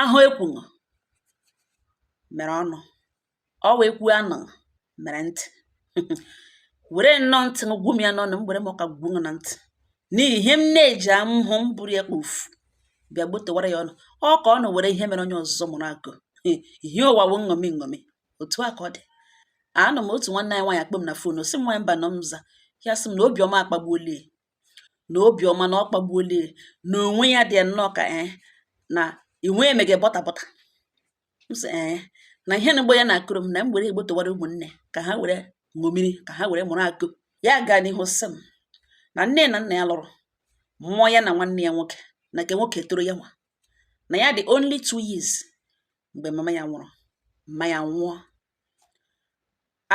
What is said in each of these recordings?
ahụ ekwuṅụ mere ọnụ, ọ wee kwuo anụ mere ntị. Were nnọọ ntị m gwum ya n'ọnụ, m were m ọka gwuo na ntị n'ihi ihe m na-eji amụhụ m buru ya kpofu bịa gbotewara ya ọnụ. Ọ ka ọ nọ were ihe mere onye ọzọ mụrụ agụ ihe ụwa wụ nṅomi nṅomi. Otu a ka ọ dị. Anọ m otu nwanne anyị nwaanyị akpọ m na fon, sị m nwaanyị mba nọ m za ya, sị m na obiọma akpagbuolie, na obiọma na ọ kpagbuolie, na onwe ya dị nnọọ ka na inwe emege bọta bọta. M sị na ihe na-egbo ya na-akụrụ m na m were egbotewara ụmụnne ka ha were ṅomiri, ka ha were mụrụ akụ. Ya gaa n'ihu sị m na nne na nna ya lụrụ, mmụọ ya na nwanne ya nwoke na nke nwoke toro ya nwa, na ya dị only 2 years mgbe mama ya nwụrụ. Mma ya nwụọ.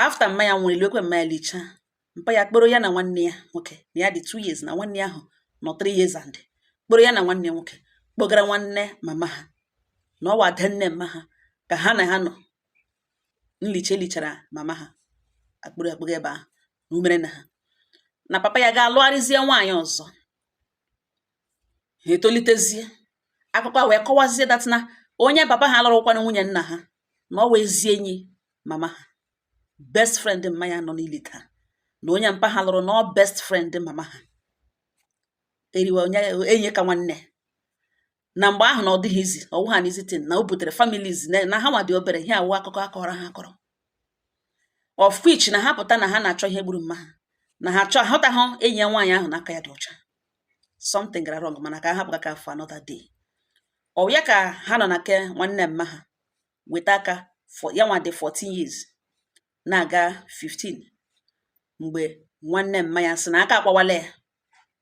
After mma ya nwụrụ, ilekwe mma ya lichaa, mpa ya kpọrọ ya na nwanne ya nwoke na ya dị 2 years, na nwanne ahụ nọ 3 years and kpọrọ ya na nwanne ya nwoke kpọgara nwanne mama ha na ọwa ada nne mma ha, ka ha na ha nọ nliche lichara mama ha, akpụrụ akpụga ebe ahụ na umere na ha, na papa ya ga-alụgharịzie nwaanyị ọzọ. Ha etolitezie, akụkọ wee kọwazie dat na onye papa ha lụrụkwana nwunye nna ha na ọ wee ezi enyi mama ha, best friend mma ya nọ n'ili taa, na onye mpa ha lụrụ na ọ best friend mama ha, eriwe onye enyi ka nwanne. Na mgbe ahụ na ọ dịghị izi, ọwụ ha n'izitin na o butere families na ha nwa dị obere, ihe awụ akụkọ akọrọ ha akọrọ, of which na ha pụta na ha na-achọ ihe gburu mma ha, na ha achọ ahụtahụ enyi ya nwaanyị ahụ n'aka ya dị ọcha. Something gara wrong, mana ka ha hapụga ka for another day. Ọ ya ka ha nọ na ke nwanne mma ha weta aka ya nwa dị 14 years na-aga 15 mgbe nwanne mma ya sị na aka akwawala ya,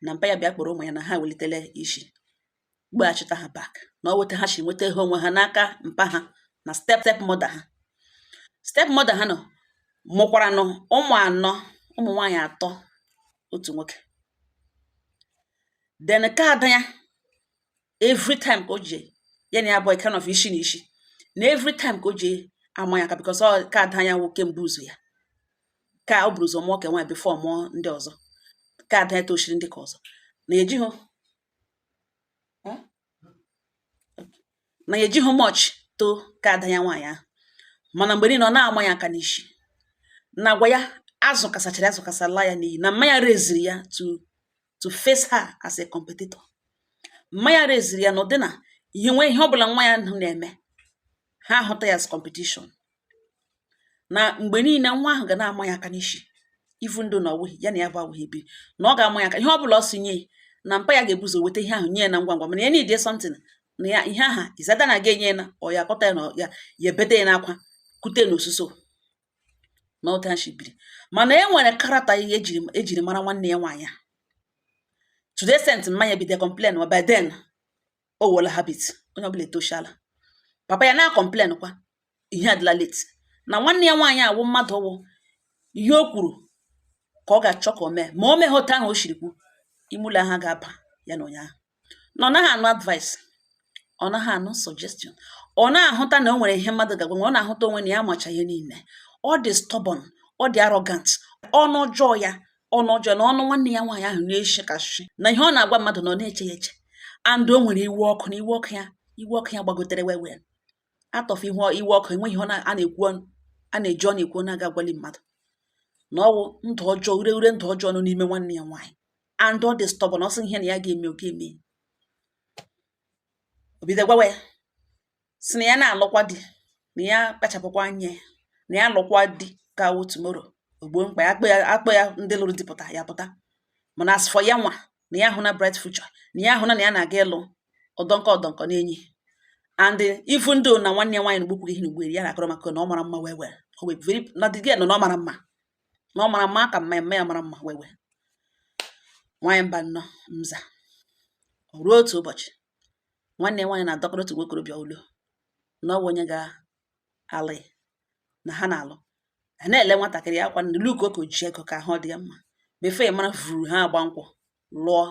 na mpa ya bịa kpọrọ ụmụ ya na ha welitele isi gbaghachita ha back, na ọ weta ha si nweta ihe onwe ha n'aka mpa ha na step mother ha. Step mother ha nọ mụkwara nụ ụmụ anọ, ụmụ nwaanyị 3, otu nwoke. Then ka ada ya every time ka o ji ya na ya boy kind of isi na isi, na every time ka o ji ama ya aka, because ọ ka ada ya nwoke mbụ ụzọ ya, ka ọ bụrụ ụzọ mụọ ka nwaanyị before mụọ ndị ọzọ, ka ada ya toshiri ndị ka ọzọ, na ejighị much to ka ada ya nwaanyị ahụ, mana mgbe niile ọ na-ama ya aka n'isi, na agwa ya azụkasala ya n'iyi, na mma ya reziri ya to face her as a competitor. Mma ya reziri ya na ụdị na ihe nwee ihe ọbụla nwa ya na-eme, ha ahụta ya as competition, na mgbe niile nwa ahụ ga na-ama ya aka n'isi, even though na ọwụghị ya na ya bụ awụghị ebi, na ọ ga-ama ya aka ihe ọbụla ọ si nye, na mpa ya ga-ebuzo weta ihe ahụ nye ya na ngwa ngwa, mana ya need something na ya ihe aha izada na ga enye na ọ ya akọta ya na ya ebete ya n'akwa kute n'osuso na ụta shi biri. Mana e nwere karata ihe ejiri mara nwanne ya nwaanyị a. To the extent mma ya bide complain, wa by then o wola habit, onye ọbụla etoshala. Papa ya na complain kwa ihe adịla late, na nwanne ya nwaanyị awụ mmadụ ọwụ ihe o kwuru ka ọ ga-achọ ka o mee, ma o mee otu ahụ o shiri kwu, imụla ha ga-aba ya na ụnyaahụ. Na ọ naghị anụ advice, ọ naghị anụ suggestion, ọ na-ahụta na o nwere ihe mmadụ ga-agwa, ọ na-ahụta onwe na ya macha ihe niile, ọ dị stubborn, ọ dị arrogant, ọnụ ọjọọ ya, ọnụ ọjọọ na ọnụ nwanne ya nwaanyị ahụ na-eshi kashi, na ihe ọ na-agwa mmadụ na ọ na-eche ya eche, and o nwere iwe ọkụ, na iwe ọkụ ya gbagotere wewe atọf iwe ọkụ, enweghị ihe a na-eji ọ na-ekwu na-aga agwali mmadụ na ọwụ ndụ ọjọọ, ure ndụ ọjọọ nọ n'ime nwanne ya nwaanyị, and ọ dị stubborn, ọ sị ihe na ya ga-eme ọ ga-eme. Obido gwawe si na ya na-alụkwa di, na ya kpachapụkwa anya, na ya alụkwa di ka awụ tomorrow ogbo mkpa ya akpọ ya ndị lụrụ di pụta ya pụta, mana as for ya nwa na ya hụ na bright future, na ya hụ na ya na-aga ịlụ ọdọnkọ na-enyi, and even though na nwanne ya nwaanyị gbupụrụ ihe n'ugbo ya na-akọrọ maka na ọ mara mma wewe, o wee very na dị gị na ọ mara mma, na ọ mara mma ka mma ya mara mma wewe. Nwaanyị mba nnọọ mza ruo otu ụbọchị nwanne nwaanyị na-adọkọrọ otu nwokorobịa ụlọ na ọ bụ onye ga-alụ na ha na-alụ, ha na-ele nwatakịrị ya akwa n'ilu ka o ji ego ka ahụ dị ya mma, befe ya mara vuru ha agba nkwụ lụọ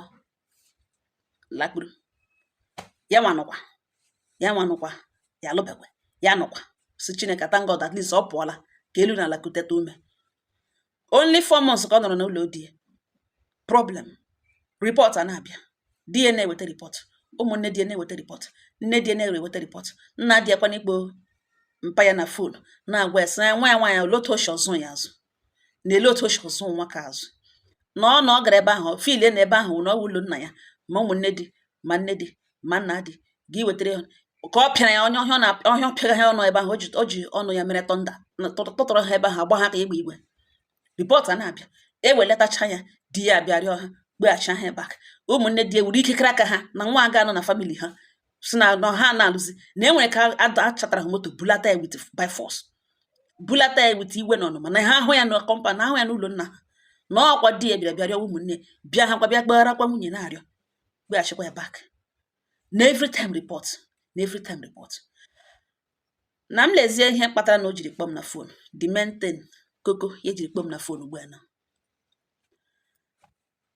lakpuru. Ya nwanụkwa ya alụbekwe, ya nụkwa si Chineke thank God at least ọ pụọla ka elu na ala kuteta ume. Only 4 months ka ọ nọrọ n'ụlọ di ya, problem report a na-abịa, DNA weta report, ụmụnne di na-eweta report, nne di na-eweta report, nna di akwa n'ikpo mpa ya na phone na-agwa esi na nwa ya nwaanyị otu oshi ọzụ ya azụ na ele otu oshi ọzụ nwa ka azụ na ọ gara ebe ahụ fiile na ebe ahụ na ọwụlụ nna ya ma ụmụnne di ma nne di ma nna di gị wetara ya ka ọ pịara ya onye ọhịa pịara ha ọnụ ebe ahụ o ji ọnụ ya mere tọnda tụtụrụ ha ebe ahụ agba ha ka igbe igwe ripọt a na-abịa ewelatacha ya di ya abịarịọ ha gbeghachi ha bak ụmụnne di ewere ikekere aka ha na nwa aga anọ na famili ha si na ha na-alụzi na enwere ka achatara ha moto bulata ya with by force bulata ya with iwe n'ọnụ mana ha ahụ ya na kọmpa na ahụ ya n'ụlọ nna ha na ọkwa di ya bịara ụmụnne bịa ha kwa bịa gbagharakwa nwunye na-arịọ gbeghachikwa ya bak na every time report na m lezie ihe kpatara na o jiri kpọm na fon the main thing koko ya jiri kpọm na fon ugbu a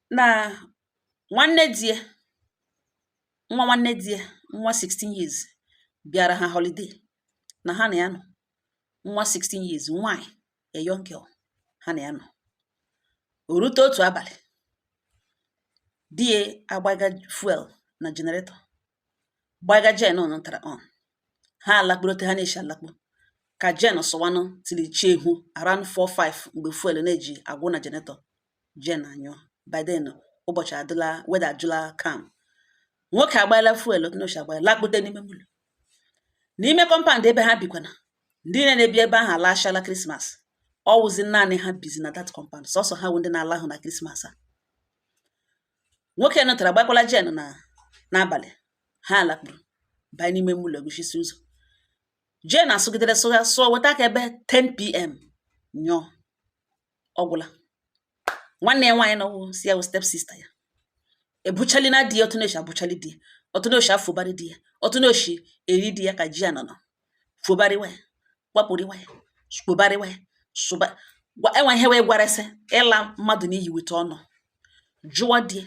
na nwanne di nwa 16 years bịara ha holiday na ha na ya nọ nwa 16 years nwanyị a young girl ha na ya nọ o rute otu abalị di agbaga fuel na generator gbaga jen nọtara on ha alakpurote ha na-eshi alakpu ka jen sọwanụ tiri chi ehu around 4-5 mgbe fuel na-eji agwụ na generator jen anyụọ by then ụbọchị adịla weda ajụla kam nwoke agbaala fuel otunoshi agbala lakpute n'ime compound ebe ha bikwana ndị na-ebi ebe ahụ alachala Christmas ọwụzi naanị ha bizi na that compound sọsọ ha ndị na-ala ahụ na Christmas a nwoke nọtara gbakwala jen n'abalị ha alakpuru banye n'ime ụlọ guchisi ụzọ jen asụgidere sụọ weta aka ebe 10 p.m. nyụọ ọgwụla nwanne ya nwaanyị nọwụ si ya step sister ya ebuchali na di ya otunoshi abụchali di ya otunoshi afụbarị di ya otunoshi eri di ya ka ji anọ fụbarịwa ya gbapụrịwa ya kpụbarịwa ya sụba enwe ihe wee gwarasị ịla mmadụ n'iyi weta ọnụ jụwa di ya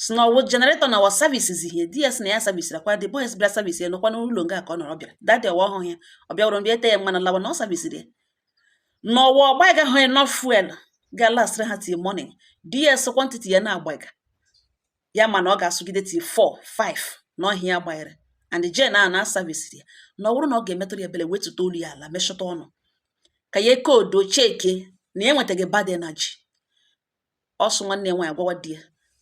si na ọwụ generator na wa services ihe di ya si na ya service rakwa the boys bịa service ya nọkwa n'ụlọ nga ka ọ nọrọ bịara dadi ọwa ọhụụ ya ọ bịawụrụ mbịa ete ya mmanụ lawa na ọ service ya n'ọwa ọgbaga hụ enough fuel ga last ha till morning di ya so quantity ya na-agbaga ya mana ọ ga-asụgide till 4-5 n'ọhịa ya gbanyere and jen na service ya na ọ bụrụ na ọ ga-emetụrụ ya ebele wetuta olu ya ala mechụta ọnụ ka ya koodo cheke na ya enwetaghị bad energy ọsụ nwanne nwaanyị agwawa di ya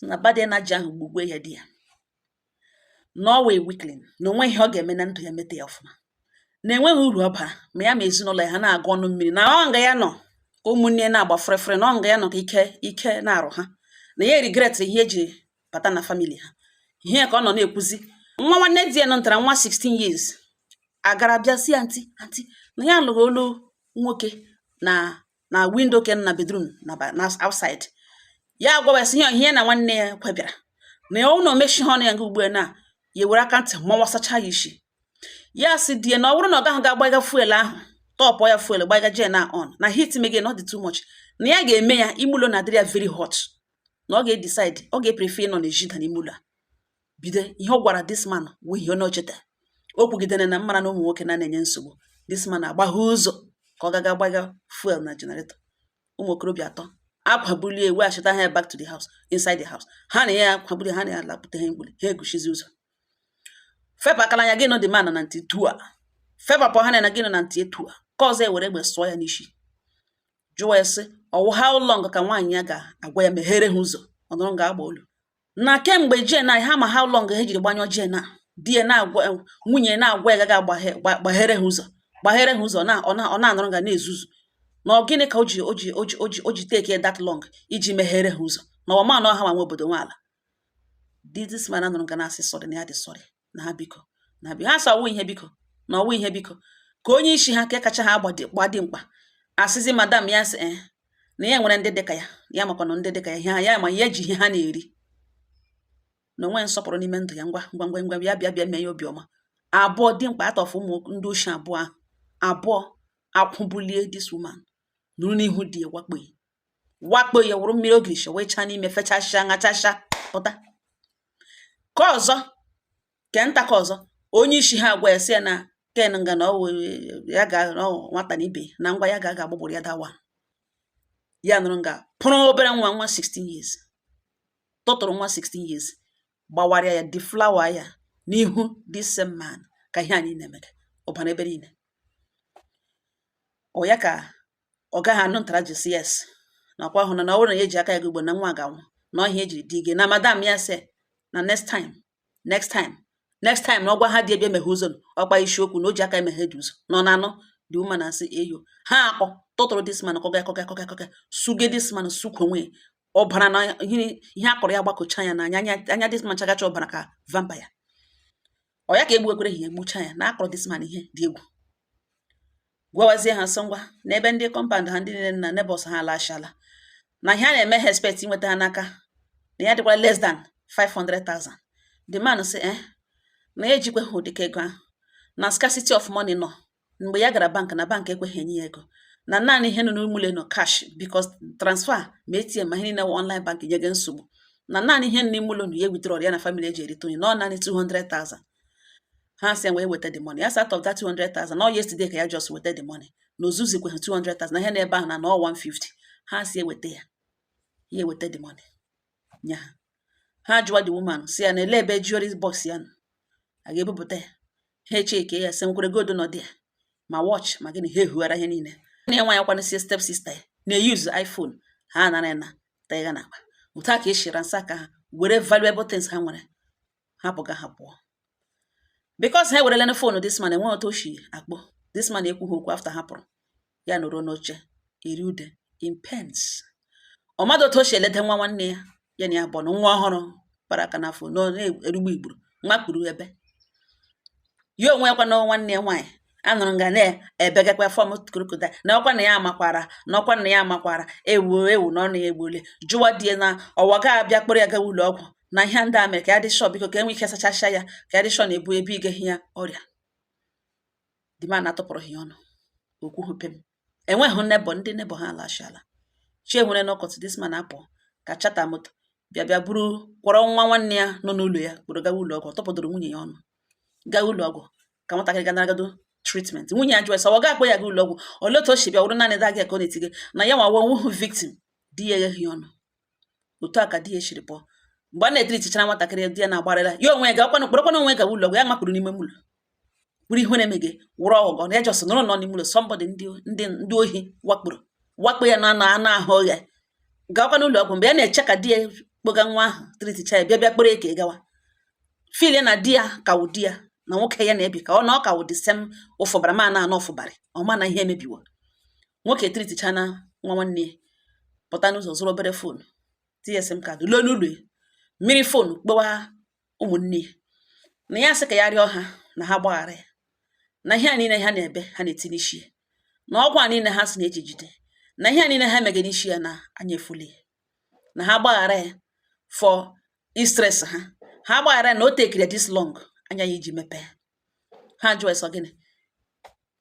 na bad energy ahụ gbugbe ya di ya na ọ wee weakling na onwe ihe ọ ga-eme na ndụ ya mete ya ọfụma na enweghị uru ọ bara ma ya ma ezinụlọ ya ha na-agụ ọnụ mmiri na ọ nga ya nọ ka ụmụnne na-agba frefere na ọ nga ya nọ ka ike na-arụ ha na ya regret ihe eji bata na famili ha ihe ka ọ nọ na-ekwuzi nwa nwanne di ya nọtara nwa 16 years agara bịa si anti na ya lụrụ olu nwoke na window ken na bedroom na outside ya agwawasị ihe na nwanne ya kwebịara na ya ụlọ mechi ha ọnụ ya nga ugbu na ya were aka ntị mawasacha ya isi ya si die na ọ bụrụ na ọ gaghị ga-agbaga fuel ahụ tọpụ ya fuel gbaga jen na on na heat mege not too much na ya ga-eme ya imulo na adịrị ya very hot na ọ ga-decide ọ ga-eprefe ịnọ na ejida n'ime ụlọ bido ihe ọ gwara this man wee ihe ọ na-ocheta o kwugidere na mmara na ụmụ nwoke na-enye nsogbu this man agbagha ụzọ ka ọ gaga gbaga fuel na generator ụmụ okorobịa atọ akwabulie weghachita ha back to the house inside the house ha na ya akwabulie ha na ya lapụta ha mgbuli ha egushizi ụzọ fepa akala anya gị nọ dị mana na ntị tua fepa pọ ha na gị nọ na ntị etua ka ọzọ ewere egbe sụọ ya n'isi jụwa ya sị ọwụ how long ka nwaanyị ya ga-agwa ya meghere ha ụzọ ọ nọrọ ga-agba olu na kemgbe jen ha ma how long ha jiri gbanyụọ jen di ya na-agwa nwunye na-agwa ya gaga gbaghere ha ụzọ na ọ na-anọrọ ga na-ezuzu na ọ gịnị ka o ji take that long iji meghere ha ụzọ na ọma na ọha nwa obodo nwe ala this man anọrọ ga na-asị sọrị na ya dị sọrị na ha biko na bi ha sọ ọwụ ihe biko na ọwụ ihe biko ka onye isi ha ka kacha ha gbadị mkpa asịzi madam ya sị na ya nwere ndị dịka ya makwana ndị dịka ya ya ma ya ji ihe ha na-eri na onwe nsọpụrụ n'ime ndụ ya ngwa ya bịa mee ya obiọma abụọ dị mkpa atọfụ ụmụ ndị oshi abụọ akwụbulie this woman nụrụ n'ihu dị ya wakpo ya wụrụ mmiri ogirishi wee chaa n'ime fechasịa ṅachasịa pụta ka ọzọ ke nta ka ọzọ onye isi ha agwa ya sị ya na ken nga na ya ga nwata na ibe na ngwa ya ga agbagburu ya dawa ya nụrụ nga pụrụ obere nwa 16 years tụtụrụ nwa 16 years gbawarịa ya deflawa ya n'ihu this same man ka ihe a niile mere ụbara ebe niile. Ọ ya ka ọ gaghị anụ ntara ji si yes na ọkwa hụ na ọ bụrụ na ya eji aka ya gị ugbo na nwa ga-anwụ na ọhịa ejiri dị gị na madam ya sị na next time na ọgwa ha dị ebe emeghe ụzọ ọkpa isiokwu na o ji aka emeghe dị ụzọ nọ na anọ the woman asị eyo ha akpọ tụtụrụ this man kọga suge this man sukwu onwe ọbara na ihe akọrọ ya gbakọcha ya n'anya anya this man chagacha ọbara ka vampire. Ọ ya ka egbu ekwere ihe egbucha ya na akọrọ this man ihe dị egwu. Gwawazie ha sọ ngwa n'ebe ndị compound ha ndị niile na neighbors ha alashala na ihe a na-eme ha expect inweta ha n'aka na ya dịkwa less than 500,000. The man sị na ya ejikwe ha ụdịka ego ahụ na scarcity of money nọ mgbe ya gara bank na bank ekweghị enye ya ego na naanị ihe nọ n'umule nọ cash because transfer ma ATM ma ihe niile online bank nye gị nsogbu na naanị ihe nọ n'ime ụlọ nụ ya withdraw ya na family eji erite onye nọ naanị 200,000. Ha sị wee weta the money. As out of that 200,000, now yesterday ka ya just weta the money. No zuzikwe 200,000 na ihe na ebe ahụ na 150. Ha sị weta ya. Ya weta the money. Nya. Ha jụọ the woman si ya na ele ebe jewelry box ya nọ. A ga-ebupụta ya. Ha cheke ya sị nkwere gold nọ dị ya. Ma watch ma gịnị ha ehughara ihe niile. Na-enwe ya kwana si step sister ya. Na-use iPhone. Ha nara na tega na akpa. Otu a ka eshira nsa ka ha were valuable things ha nwere. Ha pụga ha pụọ. Because ha werele na phone this man enwe otu oshi akpọ. This man ekwughị okwu after ha pụrụ. Ya nọrọ n'oche eri ude in pens. Ọ madụ otu oshi eleta nwa nwanne ya ya na ya bụ nwa ọhụrụ kpara aka n'afọ na-erugbu igburu nwa kpuru ebe. Ya onwe kwa na nwanne ya nwaanyị anụrụ nga na-ebegakwa fọm krokodil na ọkwa na ya amakwara ewu na ọnụ ya egbule jụwa die na ọwa ga-abịa kpọrọ ya gawa ụlọ ọgwụ na ihe ndị a mere ka ya dị shọ biko ka enwe ike sachasha ya ka ya dị shọ na-ebu ebe igehi ya ọrịa. The man atụpụrụ ya ọnụ okwu hụpem enweghị ndị nebo ha alashala chi enwere n'ọkọtụ this man apụ ka chata moto bịa buru kwọrọ nwa nwanne ya nọ n'ụlọ ya kpọrọ gawa ụlọ ọgwụ tọpụdoro nwunye ya ọnụ gaa ụlọ ọgwụ ka nwatakịrị ga naragado treatment. Nwunye ya jụọ sọ ọ ga-akpọ ya gaa ụlọ ọgwụ olee otu o si bịa wụrụ naanị da gị ka ọ na-etige na ya nwa nwụhụ victim di ya egheghị ọnụ. Otu a ka di ya chiri pụọ mgbe a na-etritichara nwatakịrị di ya na-agbarịla ya onwe ga kpọrọkwana onwe ga ụlọ ọgwụ ya makpụrụ n'ime ụlọ bụrụ ihe na-emege wụrụ ọghọgọ na ya jọsọ nọrọ nọ n'ime ụlọ somebody ndị ohi wakpo ya na anụ ahụ oghe gawakwa n'ụlọ ọgwụ mgbe ya na-eche ka di ya kpoga nwa ahụ triticha ya bịa kpọrọ eke gawa filie na di ya ka wụ di ya na nwoke ya na-ebi ka ọ na ọ ka wụ the same ụfụbara ma na anọ ụfụbarị ọma na ihe emebiwo. Nwoke triticha na nwa nwanne ya pụta n'ụzọ zụrụ obere fonu tinye sim kaadị lụọ n'ụlọ mmiri fonu kpọwa ụmụnne ya na ya sị ka ya rịọ ha na ha gbaghara ya na ihe a niile ha na-ebe ha na-eti n'isi ya na ọgwụ a niile ha si na-eji jide na ihe a niile ha megide isi ya na anya efuli ya na ha gbaghara ya for stress ha gbaghara ya na o tekiri this long anya ya iji mepee. Ha jụọ sọ gịnị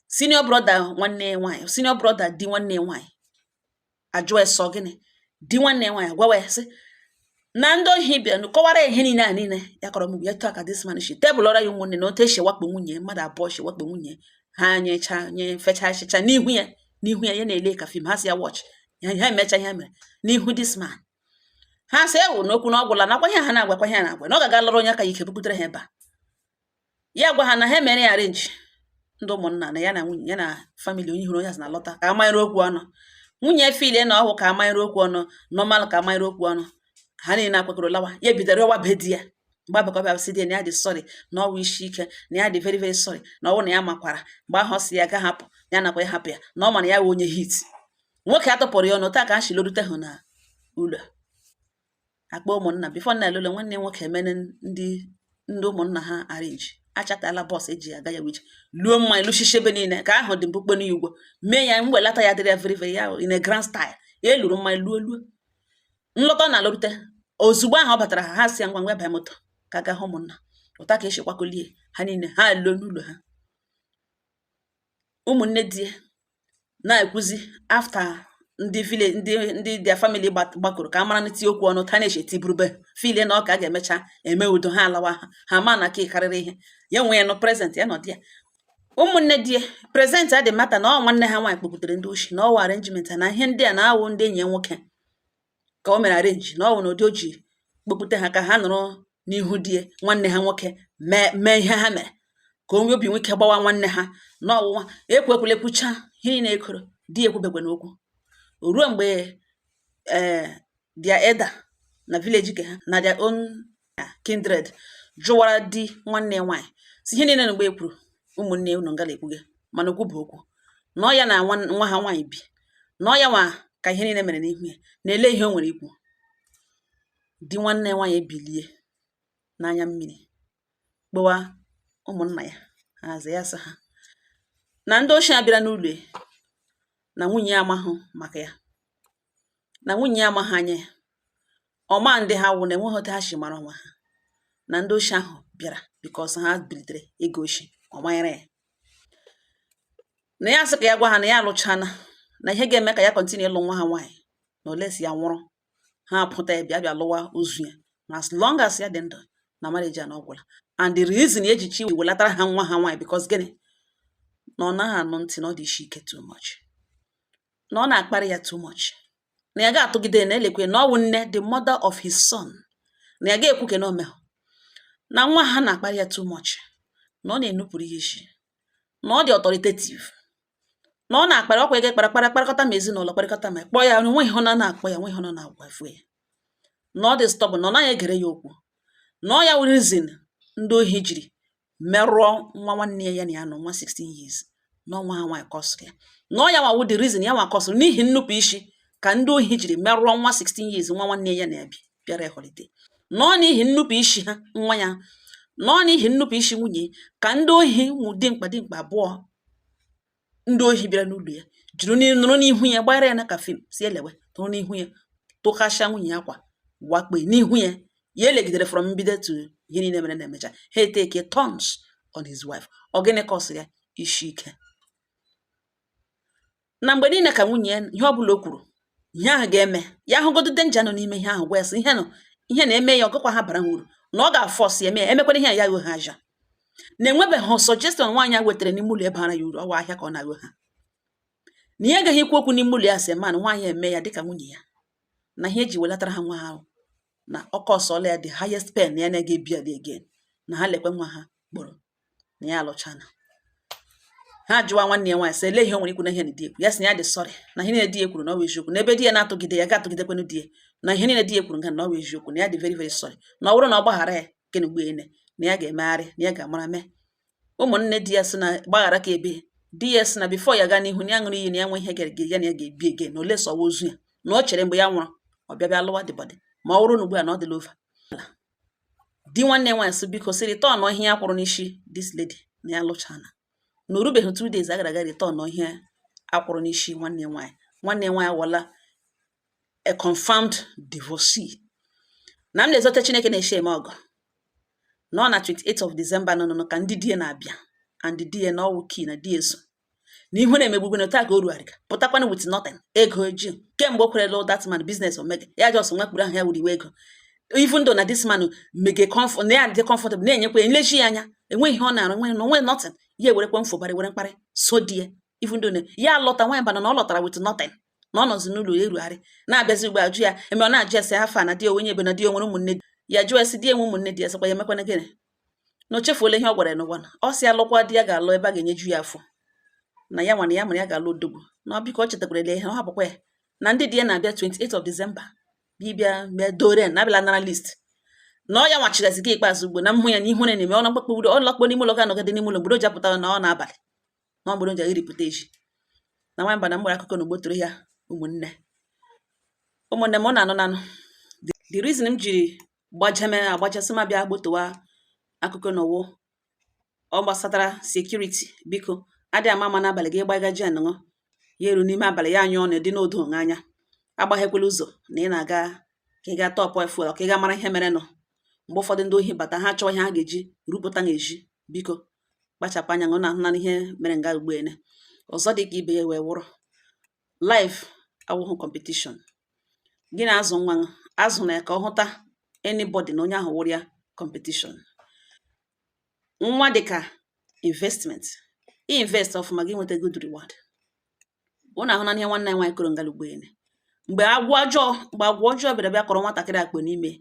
senior brother nwanne nwaanyị senior brother di nwanne nwaanyị ajụọ sọ gịnị di nwanne nwaanyị gwawa ya sị na ndị ohi bịa kọwara ihe niile a niile ya kọrọ mgbe ya tụọ ka this man shi tebụl ọra ya ụmụnne na otu esi wakpo nwunye mmadụ abụọ shi wakpo nwunye ha nye fecha achịcha n'ihu ya ya na-ele ka fim ha si ya watch ha emecha ihe mere n'ihu this man. Ha si ewu n'okwu na ọgwụla nakwa ihe ha na-agwakwa ihe na-agwa na ọ ga-aga lụrụ onye aka ike buputere ha ebe a ya gwa ha na ha mere ya arrange ndị ụmụnna na ya na nwunye ya na family onye hụrụ onye azụ na lọta ka amanyere okwu ọnụ nwunye filie na ọhụ ka amanyere okwu ọnụ normal ka amanyere okwu ọnụ ha niile akwekọrọ lawa ya bidoro ọwa be di ya mgbe abakọbịa si di na ya dị sorry na ọwụ isi ike na ya dị very very sorry na ọwụ na ya makwara mgbe ahụ si ya ga hapụ ya nakwa ya hapụ ya na ọ mana ya wụ onye hit. Nwoke atọpụrụ ya ọnụ taa ka ha si lorute hụ na ụlọ akpa ụmụnna bifo nna elole nwanne nwoke emene ndị ụmụnna ha arrange achatala bọs eji aga ya wije luo mmanya lụchiche ebe niile ka ahụ dị mkpukpe n'ugwo mee ya mwelata ya dịrị very very ya in a grand style ya eluru mmanya luo nlọta na alụrute ozugbo ahụ ọ batara ha si ya ngwa ngwa bịa moto ka ga hụ ụmụnna ụta ka esi kwakolie ha niile ha luo n'ụlọ ha. Ụmụnne di na-ekwuzi after ndị village ndị their family gbakọrọ ka amara n'iti okwu ọnụ ta na-eche tiburube filie na ọ ka ga-emecha eme udo ha alawa ha ma na ka karịrị ihe ya nwe ya no present ya nọ di ya. Ụmụnne di present adị mata na ọ nwanne ha nwaanyị kpọpụtere ndị oshi na ọwa arrangement na ihe ndị a na-awụ ndị enyi ya nwoke ka o mere arrange na ọwụ na ụdị o ji kpọpụte ha ka ha nọrọ n'ihu di nwanne ha nwoke mee ihe ha mere ka onwe obi nwike gbawa nwanne ha n'ọwụwa ekwekwele kwucha ihe na-ekoro di ekwubekwe n'okwu ruo mgbe their elder na village ke ha na their own kindred jụwara di nwanne nwaanyị si ihe niile mgbe ekwuru ụmụnne unu ngala ekwuge mana okwu bụ okwu nọ ya na nwa ha nwaanyị bi nọ ya nwa ka ihe niile mere n'ihu ya na-ele ihe o nwere ikwu di nwanne nwaanyị ebilie n'anya mmiri gbawa ụmụnna ya hazi ya sị ha na ndị ochie abịara n'ụlọ na nwunye ya amahụ maka ya na nwunye ya amaghị anya ya ọma ndị ha wụ na enweghị otu ha si mara onwe ha na ndị ochie ahụ bịara bikos ha bilitere ego ochie ọ manyere ya na ya sị ka ya gwa ha na ya alụchana na ihe ga-eme ka ya kọntinu ịlụ nwa ha nwaanyị na olesi ya nwụrụ ha pụta ya bịa lụwa ozu ya na as long as ya dị ndụ na marriage na ọgwụla and the reason eji chi welatara ha nwa ha nwaanyị bikos gịnị na ọ naghị anụ ntị na ọ dị isi ike too much na ọ na-akparị ya too much na ya ga-atụgide na elekwe na ọ wụ nne the mother of his son na ya ga-ekwuke na omehụ na nwa ha na-akparị ya too much na ọ na-enupụrụ ya isi na ọ dị authoritative na ọ na-akparị ọkwa ege kparakọta ma ezinụlọ kparịkọta ma kpọọ ya nweghị ọ na-akpọ ya nweghị ọ na-agwa efu ya na ọ dị stọbụl na ọ naghị egere ya okwu na ọ ya wụ reason ndị ohi jiri merụọ nwa nwanne ya na ya nọ nwa 16 years na ọnwa ha nwaanyị kọsụrụ ya na ọ ya nwa wụ the reason ya nwa kọsụrụ n'ihi nnupụ isi ka ndị ohi jiri merụọ nwa 16 years nwa nwanne ya na-abịa bịara ehọlite nọ n'ihi nnupụ isi ha nwa ya nọ n'ihi nnupụ isi nwunye ka ndị ohi dimkpa abụọ ndị ohi bịara n'ụlọ ya jiri nụrụ n'ihu ya gbara ya na ka fim si elewe tụrụ n'ihu ya tụkasịa nwunye ya kwa wakpe n'ihu ya ya elegidere from mbido to ihe niile mere na-emecha ha take turns on his wife ọ gịnị kọsịrị ya isi ike na mgbe niile ka nwunye ya ihe ọbụla o kwuru ihe ahụ ga-eme ya ahụgodo denja nọ n'ime ihe ahụ gwa ya sị ihe na-eme ya ọgụkwa ha bara uru na ọ ga-afọsị eme ya emekwara ihe ya agho ha aja na-enwebeghị suggestion nwaanyị a wetara n'ime ụlọ ebe ara ya uru ọwa ahịa ka ọ na-agho ha na ihe agaghị ikwu okwu n'ime ụlọ ya sị man nwaanyị eme ya dịka nwunye ya na ihe eji welatara ha nwa ahụ na ọkọ ọsọla ya the highest pen na ya na-aga ebi ala again na ha lekwe nwa ha gboro na ya alụchana ha jụwa nwanne ya nwaanyị sị ele ihe o nwere ikwu na ihe na-edi ekwu ya sị na ya dị sọrị na ihe niile di ekwu na ọ bụ eziokwu na ebe di ya na-atụgide ya ga-atụgidekwanụ di ya na ihe niile di ekwu nga na ọ bụ eziokwu na ya dị very very sorry na ọ bụrụ na ọ gbaghara ya kenegbe ene na ya ga-emegharị na ya ga-amara mee ụmụnne di ya sị na gbaghara ka ebe di ya sị na bifo ya gaa n'ihu na ya ṅụrụ iyi na ya nwe ihe ya na ya ga-ebi ege na ole sọwa ozu ya na ọ chere mgbe ya nwụrụ ọ bịa lụwa dịbọdị ma ọ bụrụ na ugbu a na ọ dịla ova di nwanne nwaanyị sị biko sị return ihe ya kwụrụ n'isi this lady na ya lụchana na orubeghị 2 days agara aga return ihe akwụrụ n'isi nwanne nwaanyị wala a confirmed divorcee na m na-ezote Chineke na-eche eme ọgọ na ọ na 28 of December nọ ka ndị di ya na-abịa and di ya na ọwụ key na di eso na ihu na-emegbugbe na taa ka o ruarịga pụtakwana with nothing ego eji kemgbe o kwere lụ that man business omega ya just nwekpuru ahụ ya wuru iwe ego even though na this man mege comfort na ya dị comfortable na-enyekwa nlechi ya anya enweghị ihe ọ na-arụ nwe nothing ya ewerekwa mfụbarị were mkparị so di ya even though ya alọta nwaanyị bana na ọ lọtara with nothing na ọ nọzi n'ụlọ ya erugharị na-abịazi ugbo ajụ ya eme ọ na-ajụ ese afọ na di onye ebe na di onwere ụmụnne ya jụọ esi di enwe ụmụnne di ya sịkwa ya emekwana gịnị na o chefuola ihe ọ gwara n'ụwa na ọ si alụkwa di ya ga-alụ ebe a ga-enyeju ya afọ na ya nwana ya mara ya ga-alụ odogwu na ọ biko ọ chetakwara ihe ọ hapụkwa ya na ndị di ya na-abịa 28 of December bịa dore na abịala nara list na ọ ya nwachigazi gị ikpeazụ ugbo na mmụ ya na ihu na-eme ọ na-akpakpọ udo ọ lakpọ n'ime ụlọ ga-anọgide n'ime ụlọ mgbe o ji apụta na ọ na-abalị na ọ mgbe o ji iripụta eji na nwanyị mba na mgbere akụkọ na ogbotoro ya ụmụnne m ọ na-anụ nanụ the reason m jiri agbachasị m abịa gbotowa akụkọ n'ọwụ ọ gbasatara security biko adị ama n'abalị gị gbagaji anụṅụ ya eru n'ime abalị ya anyụọ na dị n'odo anya agbaghekwala ụzọ na ị na-aga ka ị ga tọpụ efuel ka ị ga mara ihe mere nọ mgbe ụfọdụ ndị ohi bata ha chọọ ihe ha ga-eji rụpụta na-eji biko kpachapụ anya ṅụ na ihe mere nga ugboene ọzọ dị ka ibe ya wee wụrụ life awụhụ competition gị na-azụ nwa azụ na ya ka ọ hụta anybody na onye ahụ wụrụ ya competition nwa dịka investment invest ọfụma gị nweta good reward ọ na-ahụ na ihe nwanne nwaanyị koro ngala ugboene mgbe agwọ ọjọọ bịara bịa kọrọ nwatakịrị akpọ n'ime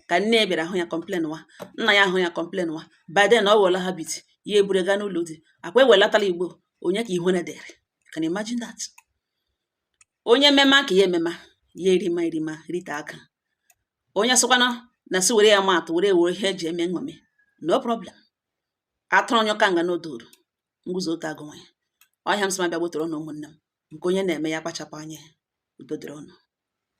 ka nne bịara hụ ya complain wa, nna ya hụ ya complain wa, by then ọ wela habit ya eburu gaa n'ụlọ di, akwa ewelatala Igbo onye ka ihu na-edere. Can you imagine that? Onye mema ka ya emema ya erima rite aka. Onye sịkwana na si were ya maatụ were ihe eji eme nṅomi, no problem. Atụrụ onye ọka nga n'odoro nguzo otu agụ nwanyị. Ọhịa m sị ma bịa gbotoro na ụmụnne m, nke onye na-eme ya kpachapụ anya. Udo dịrị ọnụ.